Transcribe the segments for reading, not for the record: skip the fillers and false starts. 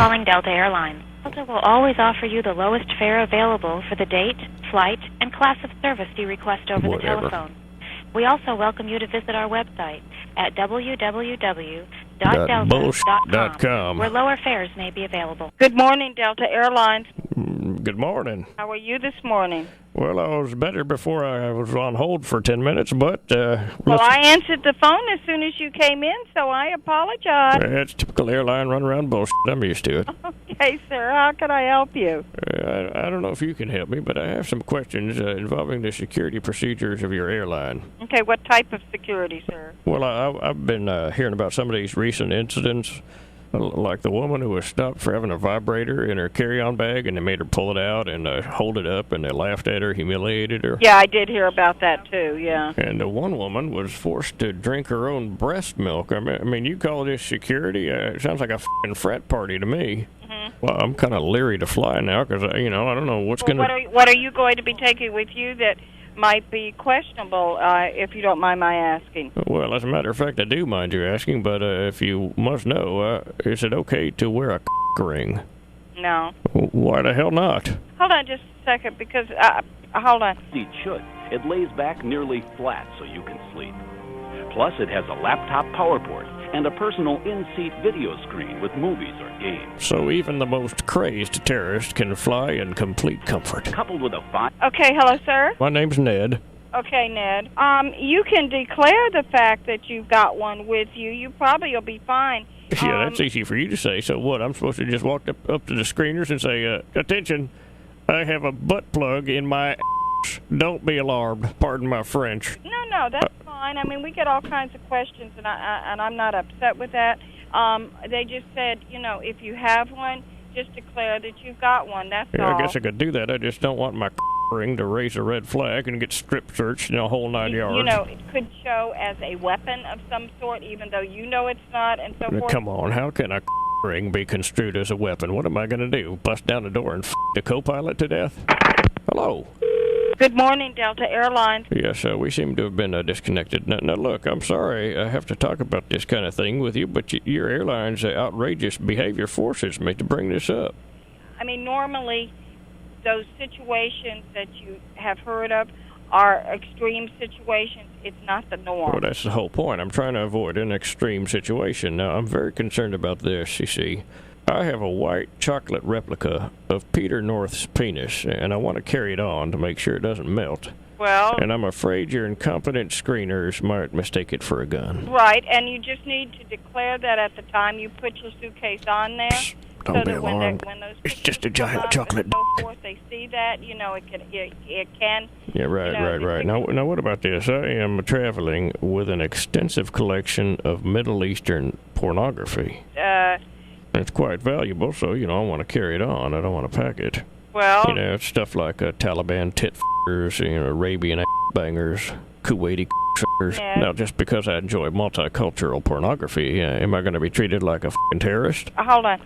calling Delta Airlines. Delta will always offer you the lowest fare available for the date, flight, and class of service you request over the telephone. We also welcome you to visit our website at www.delta.com, where lower fares may be available. Good morning, Delta Airlines. Good morning. How are you this morning? Well, I was better before I was on hold for 10 minutes, but... well, I answered the phone as soon as you came in, so I apologize. It's typical airline run-around bullshit. I'm used to it. Okay, sir. How can I help you? I don't know if you can help me, but I have some questions involving the security procedures of your airline. Okay, what type of security, sir? Well, I've been hearing about some of these recent incidents, like the woman who was stopped for having a vibrator in her carry-on bag, and they made her pull it out and hold it up, and they laughed at her, humiliated her. Yeah, I did hear about that, too, yeah. And the one woman was forced to drink her own breast milk. I mean, you call this security? It sounds like a f***ing frat party to me. Mm-hmm. Well, I'm kind of leery to fly now, because, I don't know what's going to... What are you going to be taking with you that might be questionable, if you don't mind my asking? Well, as a matter of fact, I do mind you asking, but if you must know, is it okay to wear a ring? No. Why the hell not? Hold on just a second, because, hold on. It should. It lays back nearly flat so you can sleep. Plus, it has a laptop power port and a personal in-seat video screen with movies or games. So even the most crazed terrorist can fly in complete comfort. Coupled with a Okay, hello, sir. My name's Ned. Okay, Ned. You can declare the fact that you've got one with you. You probably will be fine. Yeah, that's easy for you to say. So what, I'm supposed to just walk up to the screeners and say, attention, I have a butt plug in my ass. Don't be alarmed. Pardon my French. No, that's fine. I mean, we get all kinds of questions, and I'm not upset with that. They just said, if you have one, just declare that you've got one. That's all. I guess I could do that. I just don't want my ring to raise a red flag and get strip searched, a whole 9 yards. It could show as a weapon of some sort, even though it's not, and so forth. Come on, how can a ring be construed as a weapon? What am I going to do? Bust down the door and the co-pilot to death? Hello. Good morning, Delta Airlines. Yes, we seem to have been disconnected. Now, look, I'm sorry I have to talk about this kind of thing with you, but your airline's outrageous behavior forces me to bring this up. I mean, normally, those situations that you have heard of are extreme situations. It's not the norm. Well, that's the whole point. I'm trying to avoid an extreme situation. Now, I'm very concerned about this, you see. I have a white chocolate replica of Peter North's penis, and I want to carry it on to make sure it doesn't melt. Well... And I'm afraid your incompetent screeners might mistake it for a gun. Right, and you just need to declare that at the time you put your suitcase on there. Psst, don't be alarmed. When those it's just a giant chocolate and so forth, they see that, it can... Yeah, right. Now, what about this? I am traveling with an extensive collection of Middle Eastern pornography. It's quite valuable, so, I want to carry it on. I don't want to pack it. Well... It's stuff like Taliban tit f***ers, Arabian bangers, Kuwaiti f***ers. Yeah. Now, just because I enjoy multicultural pornography, am I going to be treated like a f***ing terrorist? Hold on.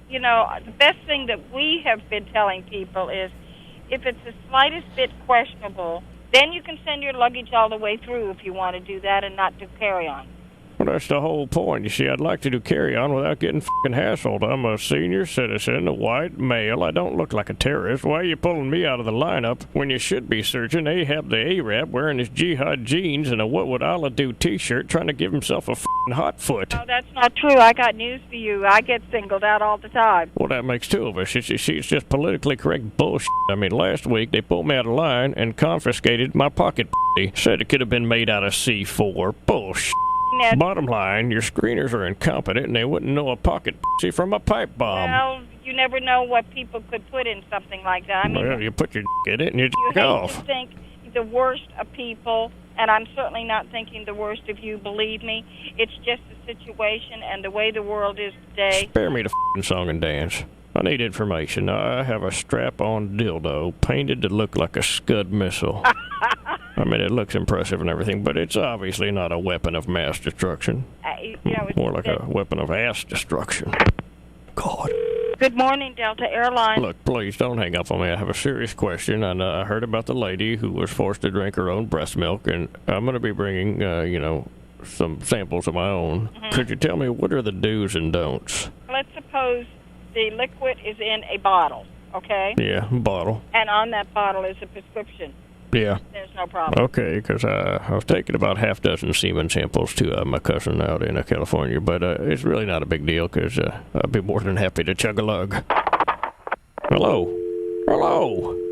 The best thing that we have been telling people is, if it's the slightest bit questionable, then you can send your luggage all the way through if you want to do that and not do carry-on. Well, that's the whole point. You see, I'd like to do carry-on without getting f***ing hassled. I'm a senior citizen, a white male. I don't look like a terrorist. Why are you pulling me out of the lineup when you should be searching Ahab the Arab wearing his jihad jeans and a What Would Allah Do t-shirt trying to give himself a f***ing hot foot? No, that's not true. I got news for you. I get singled out all the time. Well, that makes two of us. You see, it's just politically correct bullshit. I mean, last week they pulled me out of line and confiscated my pocket p***. Said it could have been made out of C4. Bullshit. Ned. Bottom line, your screeners are incompetent and they wouldn't know a pocket p*** from a pipe bomb. Well, you never know what people could put in something like that. I mean, well, you put your in it and you hate off. to think the worst of people, and I'm certainly not thinking the worst of you, believe me. It's just the situation and the way the world is today. Spare me the f***ing song and dance. I need information. I have a strap-on dildo painted to look like a Scud missile. I mean, it looks impressive and everything, but it's obviously not a weapon of mass destruction. It's more like a weapon of ass destruction. God. Good morning, Delta Airlines. Look, please don't hang up on me. I have a serious question. I heard about the lady who was forced to drink her own breast milk, and I'm going to be bringing, some samples of my own. Mm-hmm. Could you tell me what are the do's and don'ts? Let's suppose the liquid is in a bottle, okay? Yeah, bottle. And on that bottle is a prescription. Yeah. There's no problem. Okay, because I was taking about half dozen semen samples to my cousin out in California, but it's really not a big deal because I'd be more than happy to chug a lug. Hello? Hello?